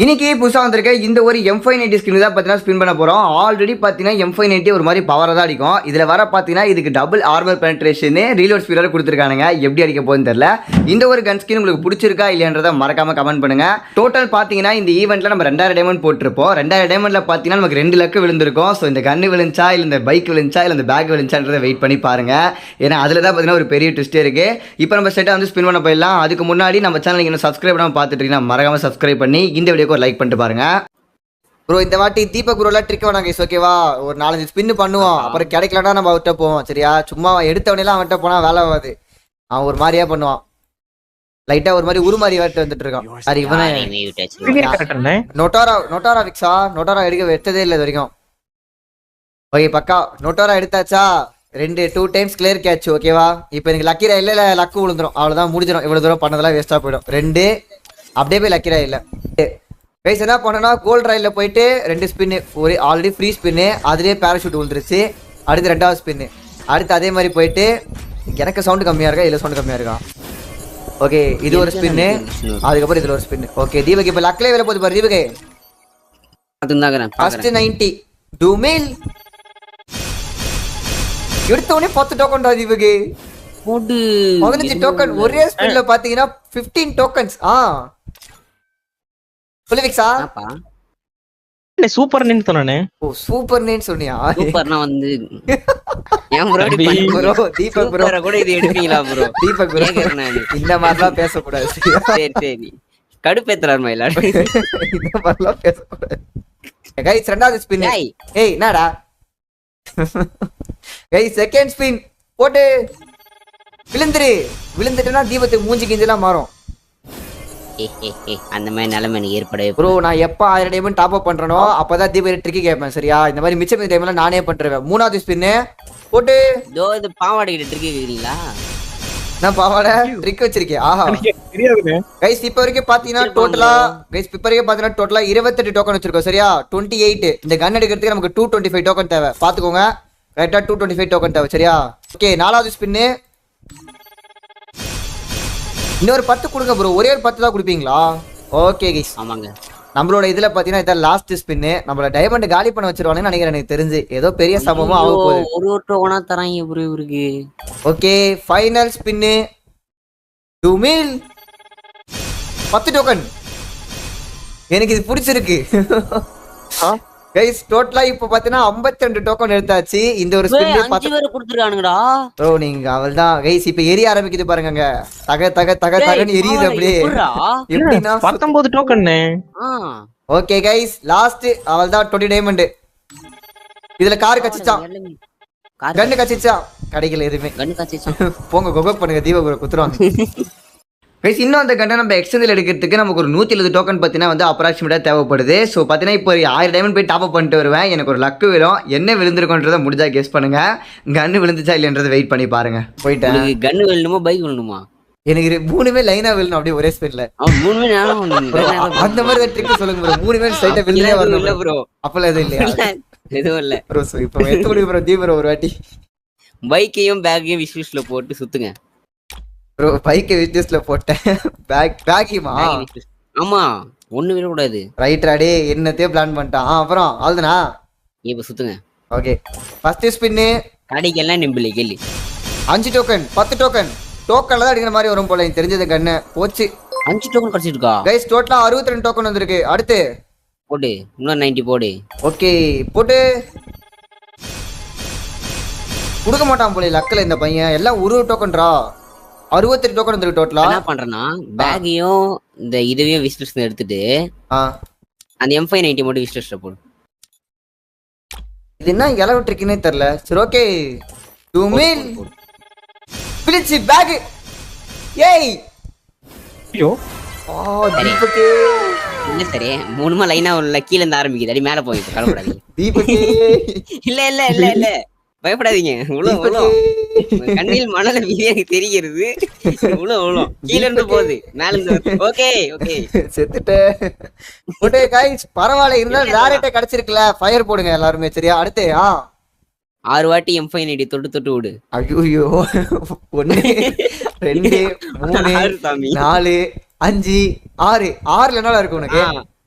இன்னைக்கு புதுசாக வந்திருக்க இந்த ஒரு M590 ஸ்கின் தான் பார்த்தீங்கன்னா ஸ்பின் பண்ண போகிறோம். ஆல்ரெடி பார்த்தீங்கன்னா M590 ஒரு மாதிரி பவராக தான் அடிக்கும். இதில் வர பார்த்தீங்கன்னா இதுக்கு டபுள் ஆர்மர் பெனட்ரேஷன் ரீலோட் ஸ்பீடோட கொடுத்துருக்கானுங்க. எப்படி அடிக்க போகுதுன்னு தெரியல. இந்த ஒரு கன் ஸ்கின் உங்களுக்கு பிடிச்சிருக்கா இல்லையன்றதை மறக்காம கமெண்ட் பண்ணுங்க. டோட்டல் பார்த்தீங்கன்னா இந்த ஈவெண்ட்டில் நம்ம 2000 டைமண்ட் போட்டிருப்போம். 2000 டைமண்டில் பார்த்தீங்கன்னா நமக்கு 2 லக்கு விழுந்திருக்கும். ஸோ இந்த கன்று விழுந்துச்சா இல்லை இந்த பைக் விழுந்துச்சா இல்லை இந்த பேக் விழுந்துச்சான்றதை வெயிட் பண்ணி பாருங்க. ஏன்னா அதில் தான் பார்த்தீங்கன்னா ஒரு பெரிய ட்விஸ்டே இருக்கு. இப்போ நம்ம செட்டாக வந்து ஸ்பின் பண்ண போயிடலாம். அதுக்கு முன்னாடி நம்ம சேனல் இன்னும் சப்ஸ்கிரைப் பண்ணாமல் பார்த்துட்டு இருக்கீங்கன்னா மறக்காம சப்ஸ்கிரைப் பண்ணி இந்த வீடியோக்கு ஒரு லைக் பண்ணிட்டு பாருங்க. ப்ரோ இந்த வாட்டி தீபக் ப்ரோலாம் ட்ரிக் வேணாங்க ஓகேவா? ஒரு 4-5 ஸ்பின் பண்ணுவோம், அப்புறம் கிடைக்கலன்னா நம்ம அவர்கிட்ட போவோம் சரியா? சும்மா எடுத்தவனெல்லாம் அவன்கிட்ட போனால் வேலை ஆகாது. அவன் ஒரு மாதிரியா பண்ணுவான், லைட்டா ஒரு மாதிரி உருமாறி வாட்டு வந்துட்டு இருக்கான். அது இவனே நோட்டாரா விக்ஸா நோட்டாரா எடுக்க வெட்டதே இல்லை இது வரைக்கும். ஓகே பக்கா நோட்டாரா எடுத்தாச்சா? 2 டைம்ஸ் கிளியர் கேட்ச் ஓகேவா? இப்போ எனக்கு லக்கீரா இல்லை லக்கு விழுந்துரும், அவ்வளோதான் முடிஞ்சிடும். இவ்வளோ தூரம் பண்ணதெல்லாம் வேஸ்ட்டாக போயிடும். 2 அப்படியே போய் லக்கீரா இல்லை கைஸ். என்ன பண்ணனா கோல்ட் ராயில் போயிட்டு 2 ஸ்பின்னு, ஒரு ஆல்ரெடி ஃப்ரீ ஸ்பின்னு, அதுலேயே பேராஷூட் விழுந்துருச்சு. அடுத்து 2வது ஸ்பின்னு, அடுத்து அதே மாதிரி போயிட்டு எனக்கு சவுண்டு கம்மியாக இருக்கா இல்லை சவுண்டு கம்மியாக இருக்கா? ஓகே இது ஒரு ஸ்பின்னு, அதுக்கப்புறம் இதில் ஒரு ஸ்பின்னு. ஓகே தீபக் இப்போ லக்லே வேலை போகுது பாரு Deepak. First 90 டூமில் எடுத்தவொடனே 10 token Deepak. 15 token ஒரே ஸ்பின்ல பாத்தீங்கன்னா 15 டோக்கன்ஸ். சொல்லு விக்ஸா. சூப்பர் நேம் சொன்னானே. ஓ சூப்பர் நேம் சொன்னியா? சூப்பர்னா வந்து ஏன் ப்ரோ ப்ரோ தீபக் ப்ரோ கூட இது எடுப்பீங்களா ப்ரோ? தீபக் ப்ரோ இந்த மாதிரிலாம் பேச கூடாது. சரி சரி கடுப்பேத்துறாரு மயிலா, இந்த மாதிரிலாம் பேச கூடாது. கைஸ் 2வது ஸ்பின். ஏய் என்னடா கைஸ் செகண்ட் ஸ்பின் போட்டு விழுந்துட்டுனா தீபத்துக்கு மூஞ்சி கிஞ்செல்லாம் மாறும். அந்த மாதிரி நிலைமை எனக்கு ஏற்படவே ப்ரோ. நான் எப்போ 1000 டைமண்ட் டாப் அப் பண்றனோ அப்பதான் தீபக் ட்ரிக்கி கேட்பேன் சரியா? இந்த மாதிரி மிச்சம் டைம்ல நானே பண்றேன். 3வது ஸ்பின்னு போட்டு இதோ இது பாவாடை கிட்ட ட்ரிக் கேக்குறீங்களா? நான் பாவாடை ட்ரிக் வச்சிருக்கேன். ஆஹா தெரியாதுங்க கைஸ். இப்போ வரைக்கும் பாத்தீங்கன்னா டோட்டலா கைஸ் இப்போ வரைக்கும் பாத்தீங்கன்னா டோட்டலா 28 டோக்கன் வச்சிருக்கோம் சரியா? 28 இந்த கன் எடுக்கிறதுக்கு நமக்கு 225 டோக்கன் தேவை. பாத்துக்கோங்க கரெக்டா 225 டோக்கன் தேவை சரியா? ஓகே 4வது ஸ்பின்னு. இன்னொரு 10 கொடுங்க ப்ரோ. ஒரே ஒரு 10 தான் கொடுப்பீங்களா? Okay guys. ஆமாங்க நம்மளோட இதுல பாத்தீங்கன்னா இதான் லாஸ்ட் ஸ்பின்னு. நம்மள டைமண்ட் காலி பண்ண வச்சிருவாங்கன்னு நினைக்கிறேன். எனக்கு தெரிஞ்சு ஏதோ பெரிய சம்பவமா ஆக போகுது. ஒரு டோக்கனா தராங்க ப்ரோ இவருக்கு. ஓகே ஃபைனல் ஸ்பின்னு டூமில் 10 டோக்கன். எனக்கு இது பிடிச்சிருக்கு கைஸ். டோட்டலா இப்போ பாத்தீங்கன்னா 52 டோக்கன் எடுத்தாச்சு. இந்த ஒரு ஸ்பின் 5 பேர் கொடுத்துருக்கானுங்கடா ப்ரோ. நீங்க அவள்தான் கைஸ். இப்போ எரிய ஆரம்பிக்குது பாருங்க. தக தக தக தகன்னு எரியுது அப்படியே. எப்படின்னா 19 டோக்கன். ஓகே கைஸ் லாஸ்ட் அவள்தான் 20 டைமண்ட். இதுல கார் கச்சிச்சான், கண்ணு கச்சிச்சா, கிடைக்கல எதுவுமே. போங்க கொகோக் பண்ணுங்க தீபக் ப்ரோ குத்துருவாங்க கைஸ். இன்னும் அந்த கண்டை நம்ம எக்ஸ்டென்ஷன் எடுக்கிறதுக்கு நமக்கு ஒரு 170 டோக்கன் பார்த்தீங்கன்னா வந்து அப்ராக்சிமேட்டாக தேவைப்படுது. ஸோ பார்த்தீங்கன்னா இப்போ 1000 டைமண்ட் போய் டாப் அப் பண்ணிட்டு வருவேன். எனக்கு ஒரு லக்கு வரும். என்ன விழுந்திருக்குன்றதை முடிஞ்சா கெஸ் பண்ணுங்க. கன்று விழுந்துச்சா இல்லைன்றதை வெயிட் பண்ணி பாருங்க. போயிட்டேன். கன்னு விழணுமா பைக் விழணுமா? எனக்கு 3மே லைனா விழணும் அப்படியே ஒரே ஸ்பீட்ல. அந்த மாதிரி ட்ரிக் சொல்லுங்க ப்ரோ. 3மே ஸ்ட்ரைட்டா விழுந்தே வரணும் ப்ரோ. அப்பல எதுவும் இல்லையா? எதுவும் இல்ல ப்ரோ. இப்போ எடுத்து முடியும் ப்ரோ. தீபக் ஒரு வாட்டி பைக்கையும் பேக்கையும் விஷ்லிஸ்ட்ல போட்டு சுத்துங்க ப்ரோ. பைக்கை விஷ்லிஸ்ட்ல போட்டேன். பேக்கிமா? ஆமா ஒண்ணு விட கூடாது. ரைட்ரா டே என்னத்தையும் பிளான் பண்ணிட்டான். அப்புறம் ஆல்துனா இப்ப சுத்துங்க. ஓகே ஃபர்ஸ்ட் ஸ்பின்னு கடைக்கெல்லாம் நிம்பிளை கேள்வி. 5 டோக்கன் 10 டோக்கன் டோக்கன்ல தான் அடிக்கிற மாதிரி வரும் போல. எனக்கு தெரிஞ்சது கண்ணு போச்சு. 5 டோக்கன் கிடைச்சிருக்கா கைஸ்? டோட்டலா 62 டோக்கன் வந்திருக்கு. அடுத்து போடு இன்னும் 90 போடு. ஓகே போட்டு கொடுக்க மாட்டான் போல லக்கில் இந்த பையன். எல்லாம் ஒரு டோக்கன்ரா. 68 டோக்கன் வந்திருக்கு டோட்டலா. என்ன பண்றேன்னா பேக்கையும் இந்த இதுவையும் விஷ்லிஸ்ட்ல எடுத்துட்டு அந்த M590 மட்டும் விஷ்லிஸ்ட்ல போடு. இது என்ன எலவு ட்ரிக்னே தெரியல. சரி ஓகே டூமில் பிளிச்சி பேக். ஏய் ஐயோ தீபக் இல்ல சரி 3மா லைனா உள்ள கீழ இருந்து ஆரம்பிக்குது. அடி மேல போய் கலப்படாதீங்க தீபக். இல்ல இல்ல இல்ல இல்ல பயப்படாதீங்க. கண்ணில் மணல எனக்கு தெரிகிறது. கீழ இருந்து போகுது மேல இருந்து. ஓகே ஓகே செத்துட்டே. ஓகே கைஸ் பரவாயில்ல. இருந்தாலும் ரேரேட்டே கிடைச்சிருக்குல. ஃபயர் போடுங்க எல்லாருமே சரியா? அடுத்து 6 வாட்டி M590 தொட்டு தொட்டு விடு. ஐயோ 1 2 3 4 5 6 6ல என்னடா இருக்கு உனக்கு?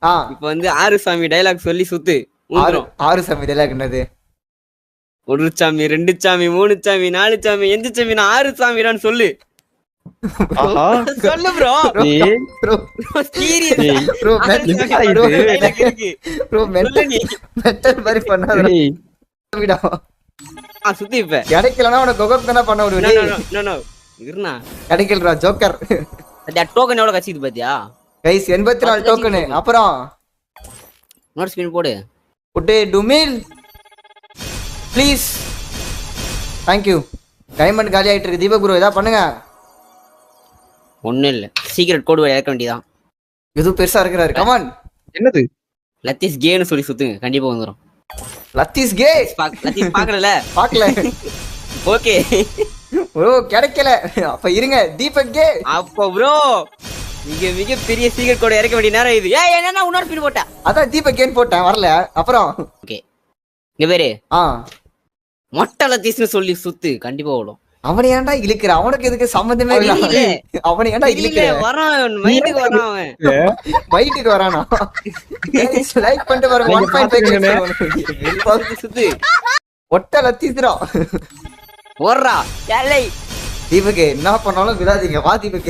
ஆ இப்ப வந்து ஆறு சாமி டைலாக் சொல்லி சுத்து ஆறு ஊந்துரும். ஆறு சாமி டைலாக் என்னது? ஒரு சாமி, 2 சாமி, 3 சாமி, 4 சாமி, 5 சாமி, நான் 6 சாமிடான்னு சொல்லு. ஆஹா சொல்லு ப்ரோ. ஏய் ப்ரோ சீரியஸ். ப்ரோ என்னடா இது? டைலாக் இருக்கு. ப்ரோ சொல்லு நீ. மெட்டல் மாதிரி பண்ணாத ஏய் விடா. சுத்தி இப்ப. கிடைக்கலனா உனக்கு கொகப் தான பண்ண No, விடுவே. no, no, no, no. இருண்ணா. கிடைக்கலடா ஜோக்கர். அந்த டோக்கன் எவ்வளவு கச்சிது பாத்தியா? Guys 84 token. அப்புறம் நோட் ஸ்பின் போடு. புட்டே டுமில் ப்ளீஸ். Thank you. டைமண்ட் காலி ஆயிட்டு இருக்கு. தீபக் ப்ரோ இதா பண்ணுங்க. ஒண்ணும் இல்ல. சீக்ரெட் கோடு இறக்க வேண்டியதான். இது பெருசா இருக்கிறாரு. கமான். என்னது லத்தீஸ் கேன்னு சொல்லி சுத்துங்க. கண்டிப்பா வந்துரும். லத்தீஸ் கே. லத்தீஸ் பாக்கல. பார்க்கல. ஓகே. ப்ரோ கிடைக்கல. அப்ப இருங்க. தீபக் கே. அப்போ ப்ரோ மிக பெரிய சீக்ரெட் கோடு இறக்க வேண்டிய நேரம் இது. ஏய் என்னன்னா இன்னொரு ஸ்பின் போட்ட. அதான் தீபக் கேன்னு போட்டேன் வரல. அப்புறம் ஓகே. இங்க பேரு ஆ மொட்டை லத்தீஸ்னு சொல்லி சுத்து. கண்டிப்பா ஓடும். அவனை ஏன்டா இழுக்கிற? அவனுக்கு எதுக்கு சம்பந்தமே இல்ல. தெரியல. அவனை ஏன்டா இழுக்கிற? வரான் மைண்டுக்கு வரான் அவன். பைட்டுக்கு வரானா? லைக் பண்ணிட்டு பாருங்க. நீங்க 1.5 சுத்து, சுத்து. ஒட்ட லத்திஸ்ரா. ஓடுறா. ஏலே தீபக் என்ன பண்ணாலும் விடாதீங்க. வா தீபக்.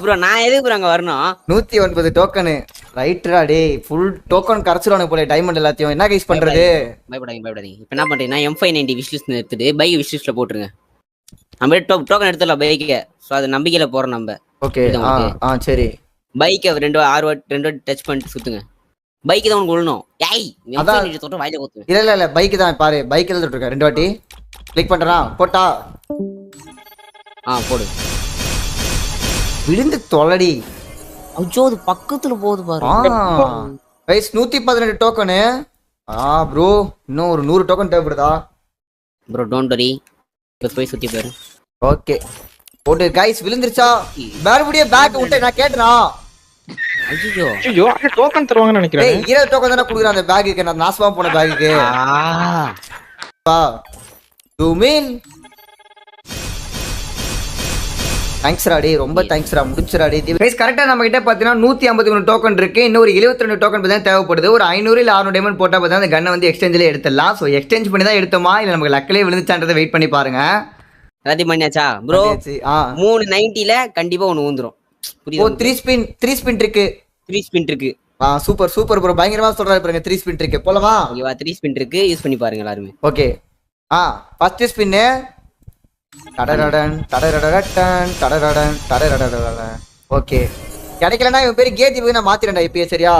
ப்ரோ நான் எதுக்கு ப்ரோ அங்க வரணும்? 109 டோக்கன். ரைட்ரா டேய். ஃபுல் டோக்கன் கரெக்ஷன் போல டைமண்ட் எல்லாத்தையும். என்ன கைஸ் பண்றது? பயப்படாதீங்க. இப்போ என்ன பண்றீங்க? நான் M590 விஷ் லிஸ்ட் எடுத்துட்டு பைக் விஷ் லிஸ்ட்ல போட்டுருங்க. நம்ம டோக்கன் எடுத்துடலாம் பைக்கை. ஸோ அது நம்பிக்கையில போறோம் நம்ம. ஓகே சரி. பைக்கை ரெண்டு வாட்டி டச் பண்ணிட்டு சுத்துங்க. பைக் தான் உனக்கு விழணும். ஏய் M590 தொட்டு வாயில குத்துங்க. இல்ல பைக் தான் பாரு. பைக்ல தொட்டுருக்க. 2 வாட்டி கிளிக் பண்றா. போட்டா போடு. விழுந்து தொலடி. அச்சோ அது பக்கத்துல போகுது பாரு. Guys 118 token. ப்ரோ இன்னும் ஒரு 100 டோக்கன் தேவைப்படுதா? Bro don't worry. போய் சுத்தி பாரு. ஓகே போடு. கைஸ் விழுந்துருச்சா? மறுபடியும் பேக் விட்டு நான் கேட்டனா? ஐயோ ஐயோ டோக்கன் தருவாங்கன்னு நினைக்கிறேன். டேய் 20 டோக்கன் தான குடுக்குறான் அந்த பேக்குக்கு. நான் நாசமா போன பேக்குக்கு. பா டுமில் தேங்க்ஸ் ராடி. ரொம்ப தேங்க்ஸ் ரா. முடிச்சுடா டேய். கைஸ் கரெக்ட்டா நம்ம கிட்ட பாத்தீங்கன்னா 153 டோக்கன் இருக்கு. இன்னும் ஒரு 72 டோக்கன் பத்தி தேவைப்படுது. ஒரு 500 இல்ல 600 டைமண்ட் போட்டா பார்த்தா அந்த கன்னை வந்து எக்ஸ்சேஞ்சிலே எடுத்துடலாம். சோ எக்ஸ்சேஞ்ச் பண்ணி தான் எடுத்தோமா இல்ல நமக்கு லக்கிலே விழுந்துச்சான்றதை வெயிட் பண்ணி பாருங்க. எல்லாத்தையும் பண்ணியாச்சா ப்ரோ? 390ல கண்டிப்பா ஒன்னு ஊந்துரும். ஓ 3 ஸ்பின் இருக்கு. 3 ஸ்பின் இருக்கு. Super bro. பயங்கரமா சொல்றாரு பாருங்க. 3 ஸ்பின் இருக்கு. போலாமா? ஓகேவா? 3 ஸ்பின் இருக்கு. யூஸ் பண்ணி பாருங்க எல்லாரும். Okay first spin. ஓகே கிடைக்கலனா இவன் பேரு கேஜி நான் மாத்திரேன்டா இப்பயே. சரியா?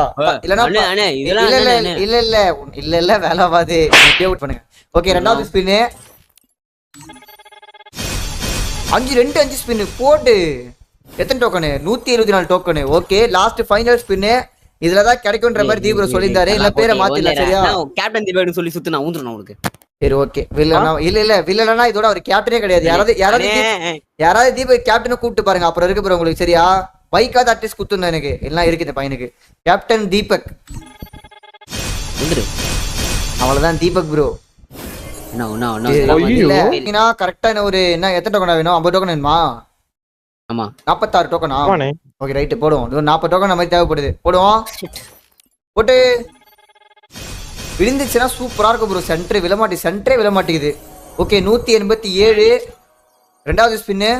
இல்லனா இல்ல வேலைவாது. இப்பயே அவுட் பண்ணுங்க. ஓகே ரெண்டாவது ஸ்பின். 5 ஸ்பின் போடு. எத்தனை token? 174 token. Okay last final spin. இதுலதான் கிடைக்கும்ன்ற மாதிரி தீபுர சொல்லியிருந்தாரு. இல்ல பேரை மாத்திடலாம். சரியா? கேப்டன் தீபக்னு சொல்லி சுத்து நான் ஊந்துறேன் உனக்கு. சரி ஓகே. வில்லனா இதோட ஒரு கேப்டனே கிடையாது. யாராவது தீபக் கேப்டனை கூப்பிட்டு பாருங்க. அப்புறம் இருக்கு ப்ரோ உங்களுக்கு. சரியா? பைக்காவது அட்லீஸ்ட் குத்துங்க. எனக்கு எல்லாம் இருக்கு இந்த பையனுக்கு. கேப்டன் தீபக் அவ்வளவுதான். தீபக் ப்ரோ கரெக்டா ஒரு என்ன எத்தனை டோக்கன் வேணும்? 50 டோக்கன் வேணுமா? ஆமா 46 டோக்கனா? ஓகே ரைட் போடுவோம். 40 டோக்கன் மாதிரி தேவைப்படுது. போடுவோம். போட்டு விழுந்துச்சுன்னா சூப்பரா இருக்கும் ப்ரோ. சென்டரே விழ மாட்டேங்குது. ஓகே 187. ரெண்டாவது ஸ்பின்னு.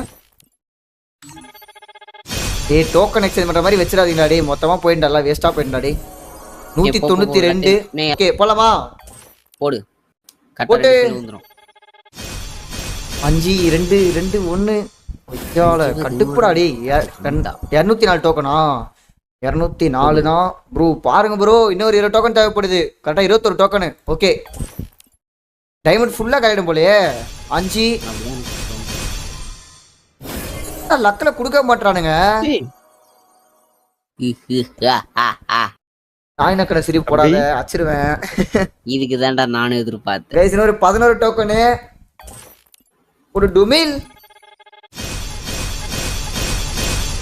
டேய் டோக்கன் எக்ஸ்சேஞ்ச் பண்ற மாதிரி வச்சிடாதீங்கடா டேய். மொத்தமா போயிட்டா வேஸ்டா போயிட்டா டேய். 192. ஓகே போலாமா? போடு. போட்டு 5 2 2 1 ஐயால கட்டுப்புடா டேய். 204 டோக்கனா? 204 தான் ப்ரோ. பாருங்க ப்ரோ இன்னொரு 20 டோக்கன் தேவைப்படுது. கரெக்டா 21 டோக்கன். ஓகே டைமண்ட் ஃபுல்லா கலையிடும் போலயே. 5 லக்ல குடுக்க மாட்டானுங்க. நான் என்ன கடை சிரிப்பு போடாத அச்சிருவேன். இதுக்கு தான்டா நானும் எதிர்பார்த்தேன். கைஸ் இன்னொரு 11 டோக்கன். ஒரு டுமில்.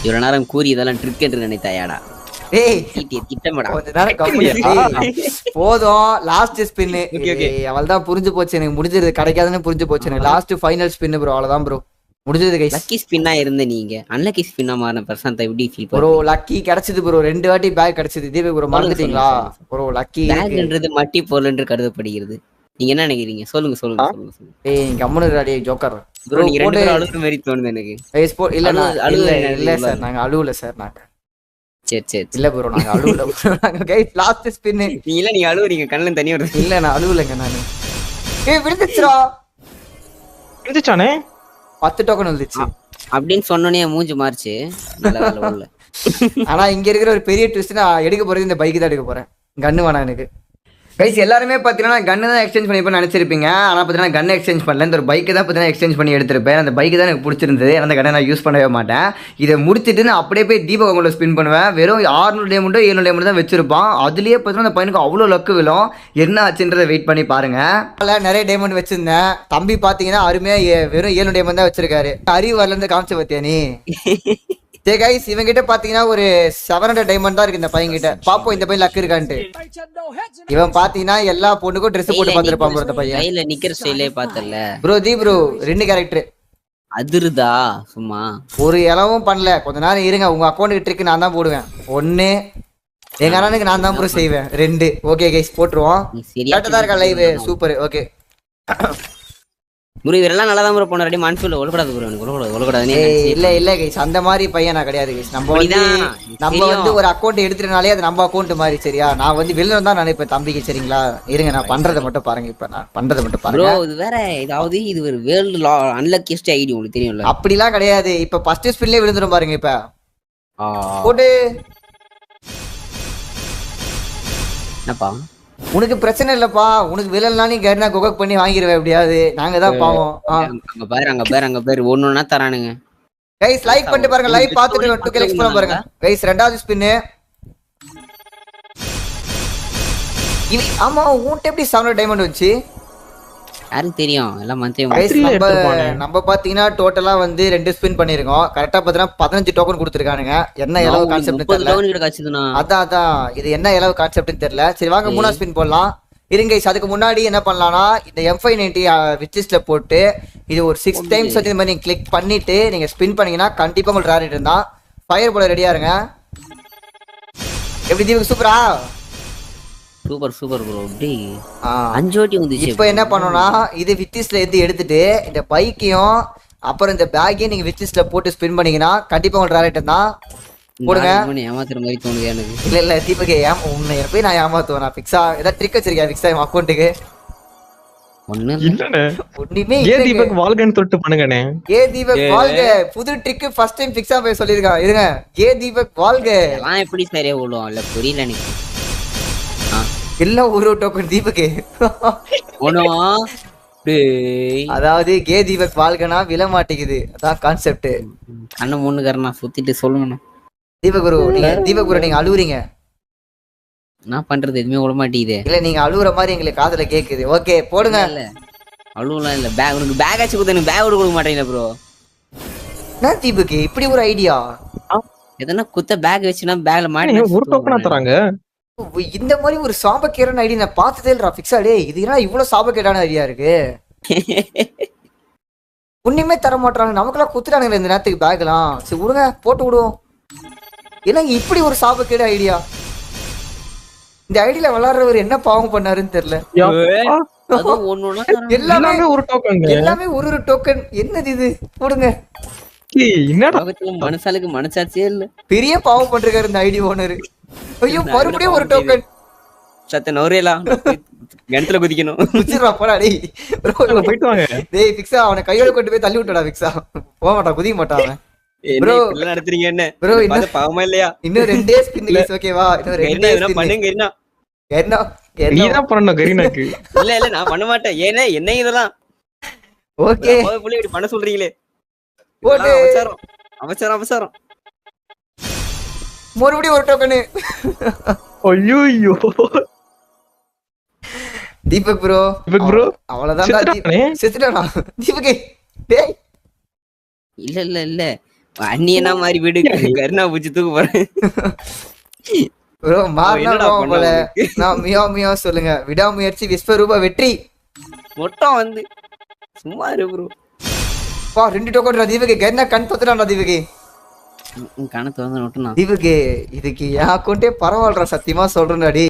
இவ்வளவு நேரம் கூறி இதெல்லாம் ட்ரிக் என்று நினைத்தாயாடா? ஏய் திட்டமாடா. கொஞ்ச நேரம் கம்மி போதும். Last spin. அவள்தான் புரிஞ்சு போச்சு எனக்கு. முடிஞ்சது கிடைக்காதுன்னு புரிஞ்சு போச்சு எனக்கு. Last final spin bro. அவ்வளவுதான் ப்ரோ. முடிஞ்சது கைஸ். லக்கி ஸ்பின்னா இருந்த நீங்க அன்லக்கி ஸ்பின்னா மாறின பிரசாந்த் எப்படி ஃபீல் ப்ரோ லக்கி கிடைச்சது ப்ரோ, 2 வாட்டி பேக் கிடைச்சது. தீபக் ப்ரோ மறந்துட்டீங்களா ப்ரோ? லக்கி பேக்ன்றது மட்டி பொருள் என்று கருதப்படுகிறது. நீங்க என்ன நினைக்கிறீங்க? சொல்லுங்க சொல்லுங்க சொல்லுங்க சொல்லுங்க. ஏய் கம்முனு ராடி ஜோக்கர் ப்ரோ நீங்க ரெண்டு பேரும் அழுகுற மாதிரி தோணுது எனக்கு. இல்ல சார் நாங்க அழுவல சார். நாங்க சரி சரி இல்ல ப்ரோ நாங்க அழுவல ப்ரோ. நாங்க கைஸ் லாஸ்ட் ஸ்பின். நீங்க அழுவுறீங்க, கண்ணுல தண்ணி வருது. இல்ல நான் அழுவலங்க நானு. ஏய் விழுந்துச்சுடா. இருந்துச்சானே 10 டோக்கன் வந்துச்சு அப்படின்னு சொன்னோனே மூஞ்சி மாறிச்சு. நல்ல வேலை உள்ள. ஆனா இங்க இருக்கிற ஒரு பெரிய ட்விஸ்ட், நான் எடுக்க போறது இந்த பைக் தான் எடுக்க போறேன். கன்னு வேணாம் எனக்கு. கைஸ் எல்லாருமே பார்த்தீங்கன்னா கன்னு தான் எக்ஸ்சேஞ்ச் பண்ணிப்பேன் நினச்சிருப்பீங்க. ஆனால் பார்த்தீங்கன்னா கன் எக்ஸ்சேஞ்ச் பண்ணல, இந்த ஒரு பைக்கை தான் பார்த்தீங்கன்னா எக்ஸ்சேஞ்ச் பண்ணி எடுத்திருப்பேன். அந்த பைக்கு தான் எனக்கு பிடிச்சிருந்தது. அந்த கண்ணை நான் யூஸ் பண்ணவே மாட்டேன். இதை முடிச்சுட்டு நான் அப்படியே போய் தீபக் அக்கௌண்ட்டில் ஸ்பின் பண்ணுவேன். வெறும் 600 டைமண்டோ 700 டைமண்ட் தான் வச்சிருப்பான். அதுலேயே பார்த்தீங்கன்னா அந்த பையனுக்கு அவ்வளோ லக்கு விழும். என்ன ஆச்சுன்றதை வெயிட் பண்ணி பாருங்க. நிறைய டைமண்ட் வச்சிருந்தேன். தம்பி பார்த்தீங்கன்னா அருமையாக வெறும் 700 டைமண்ட் தான் வச்சிருக்காரு. அறிவு வரலேருந்து காமிச்ச பார்த்தியா நீ? சரி கைஸ் இவங்கிட்ட பாத்தீங்கன்னா ஒரு 700 டைமண்ட் தான் இருக்கு இந்த பையன் கிட்ட. பாப்போம் இந்த பையன் லக் இருக்கான்ட்டு. இவன் பாத்தீங்கன்னா எல்லா பொண்ணுக்கும் ட்ரெஸ் போட்டு பாத்துருப்பான் ப்ரோ. இந்த பையன் கையில நிக்கிற ஸ்டைலே பார்த்தல ப்ரோ. ப்ரோ 2 கேரக்டர் அதிருதா சும்மா ஒரு இலவும் பண்ணல. கொஞ்ச நேரம் இருங்க, உங்க அக்கௌண்ட்டுக்கு ட்ரிக் நான் தான் போடுவேன். 1 எங்க அண்ணனுக்கு நான் தான் ப்ரோ செய்வேன். 2 ஓகே கைஸ் போட்டுருவோம். கரெக்டா தான் இருக்கா லைவ்? Super okay bro. இவரெல்லாம் நல்லா தான் ப்ரோ போன ரெடி மான்ஃபுல் ஒலக்கூடாது ப்ரோ. எனக்கு ஒலக்கூடாது. இல்ல கைஸ் அந்த மாதிரி பையன் நான் கிடையாது கைஸ். நம்ம வந்து ஒரு அக்கௌண்ட் எடுத்துட்டனாலே அது நம்ம அக்கௌண்ட் மாதிரி. சரியா? நான் வந்து வெளில தான் நினைப்பேன் தம்பிக்கு. சரிங்களா? இருங்க நான் பண்றதை மட்டும் பாருங்க. இப்ப நான் பண்றதை மட்டும் பாருங்க ப்ரோ. இது வேற ஏதாவது இது ஒரு வேர்ல்ட் அன்லக்கியஸ்ட் ஐடி உங்களுக்கு தெரியும்ல? அப்படிலாம் கிடையாது. இப்ப ஃபர்ஸ்ட் ஸ்பின்லயே விழுந்துரும் பாருங்க. இப்ப போடு. என்னப்பா உனக்கு பிரச்சனை இல்லப்பா. உனக்கு விழல்னா நீ கர்னா கொகக் பண்ணி வாங்கிடுவேன் எப்படியாவது. நாங்க தான் பாவம். அங்க பேரு ஒண்ணுன்னா தரானுங்க. கைஸ் லைக் பண்ணிட்டு பாருங்க. லைவ் பார்த்துட்டு 2K லைக்ஸ் பண்ண பாருங்க கைஸ். ரெண்டாவது ஸ்பின். ஆமா உன்கிட்ட எப்படி 700 டைமண்ட் வந்துச்சு? யாருக்கு தெரியும்? எல்லாம் நம்ம பாத்தீங்கன்னா டோட்டலா வந்து 2 ஸ்பின் பண்ணிருக்கோம். கரெக்டா பாத்தீங்கன்னா 15 டோக்கன் கொடுத்துருக்கானுங்க. என்ன எலவு கான்செப்ட் தெரியல. அதான் இது என்ன எலவு கான்செப்ட்னு தெரியல. சரி வாங்க 3ஆவது ஸ்பின் போடலாம். இருங்க அதுக்கு முன்னாடி என்ன பண்ணலாம்னா இந்த M590 விட்லிஸ்ட்ல போட்டு இது ஒரு 6 டைம்ஸ் வந்து இந்த மாதிரி நீங்க கிளிக் பண்ணிட்டு நீங்க ஸ்பின் பண்ணீங்கன்னா கண்டிப்பா உங்களுக்கு ரேரிட் இருந்தா ஃபயர் போல ரெடியா இருங்க. எப்படி தீபக் சூப்பரா? Super bro. அப்படி 5 வாட்டி வந்துச்சு. இப்போ என்ன பண்ணோம்னா இது விட்லிஸ்ட்ல இருந்து எடுத்துட்டு இந்த பைக்கையும் அப்புறம் இந்த பேக்கையும் நீங்க விட்லிஸ்ட்ல போட்டு ஸ்பின் பண்ணீங்கன்னா கண்டிப்பா உங்களுக்கு ரேரிட் தான் போடுங்க. ஏமாத்துற மாதிரி தோணுது எனக்கு. இல்ல தீபக் உன்னை போய் நான் ஏமாத்துவேன். நான் ஃபிக்ஸா ஏதாவது ட்ரிக் வச்சிருக்கேன் ஃபிக்ஸா என் அக்கௌண்ட்டுக்கு? ஒண்ணுமே தீபக் வாழ்கன்னு தொட்டு பண்ணுங்கண்ணே. தீபக் வாழ்க புது ட்ரிக் ஃபர்ஸ்ட் டைம் ஃபிக்ஸா போய் சொல்லிருக்கான். இருங்க தீபக் வாழ்க எல்லாம் எப்படி சரியா ஓடும்? இல்ல புரியல எனக்கு. எல்லாம் ஒரு டோக்கன் தீபக். அதாவது தீபக் வாழ்கனா விழ மாட்டேங்குது. அதான் கான்செப்ட். கண்ண மூணுக்காரனா சுத்திட்டு சொல்லுங்க. தீபக் குரு நீங்க அழுவுறீங்க. நான் பண்றது எதுவுமே விட மாட்டேங்குது. இல்ல நீங்க அழுவுற மாதிரி எங்களுக்கு காதுல கேக்குது. ஓகே போடுங்க. இல்ல அழுவலாம் இல்ல. பேக் உனக்கு பேக் ஆச்சு கொடுத்து எனக்கு பேக் கொடுக்க மாட்டேங்கல ப்ரோ. என்ன தீபக் இப்படி ஒரு ஐடியா? எதனா குத்த பேக் வச்சுனா பேக்ல மாட்டி ஒரு டோக்கனா தராங்க. இந்த மாதிரி ஒரு சாபக்கேடான ஐடியா நான் பார்த்ததே இல்லடா ஃபிக்ஸா. டேய் இது என்ன இவ்வளவு சாபக்கேடான ஐடியா இருக்கு? ஒண்ணுமே தர மாட்டாங்க. நமக்கெல்லாம் குத்துறானுங்க இந்த நேரத்துக்கு பேக்லாம். சரி விடுங்க போட்டு விடுவோம். ஏன்னா இப்படி ஒரு சாபக்கேடு ஐடியா. இந்த ஐடியில விளையாடுறவர் என்ன பாவம் பண்ணாருன்னு தெரியல. எல்லாமே ஒரு டோக்கன். என்னது இது? போடுங்க. மனசாலுக்கு மனசாச்சே இல்ல. பெரிய பாவம் பண்றாரு இந்த ஐடி ஓனர். ஐயோ மறுபடியும் ஒரு டோக்கன். சத்த நோரேலா கிணத்துல குதிக்கணும். குதிரா போடா டேய். ப்ரோ போயிட்டு வாங்க. டேய் ஃபிக்ஸா அவனை கையோட கொண்டு போய் தள்ளி விட்டுடா ஃபிக்ஸா. போக மாட்டான் குதிக்க மாட்டான் அவன். ப்ரோ இல்ல நடத்துறீங்க என்ன? ப்ரோ இது பாவமா இல்லையா? இன்னும் 2 டேஸ் ஸ்பின் கைஸ் ஓகேவா? இன்னும் 2 டேஸ் ஸ்பின் பண்ணுங்க. நீ தான் பண்ணணும் கரீனாக்கு. இல்ல நான் பண்ண மாட்டேன். ஏனே என்ன இதெல்லாம்? ஓகே புள்ளி இப்படி பண்ண சொல்றீங்களே. போடு. அவசரம் மறுபடியும் ஒரு டோக்கன். ஐயோ தீபக் ப்ரோ அவ்வளவுதான். செத்துட்டானா தீபக்? டேய் இல்ல அண்ணியனா மாதிரி வீடு கருணா பூச்சி தூக்கு போறேன் ப்ரோ. மாறனா போல நான் மியா சொல்லுங்க. விடாமுயற்சி விஸ்வரூப வெற்றி. மொத்தம் வந்து சும்மா இரு ப்ரோ. பா 2 டோக்கன்டா தீபக்கு கெர்னா கண் தொத்துறான்டா தீபக்கு கணக்கு வந்து நோட்டுனா தீபக்கு இதுக்கு என் அக்கௌண்ட்டே பரவாயில்லடா சத்தியமா சொல்றேன்டா டேய்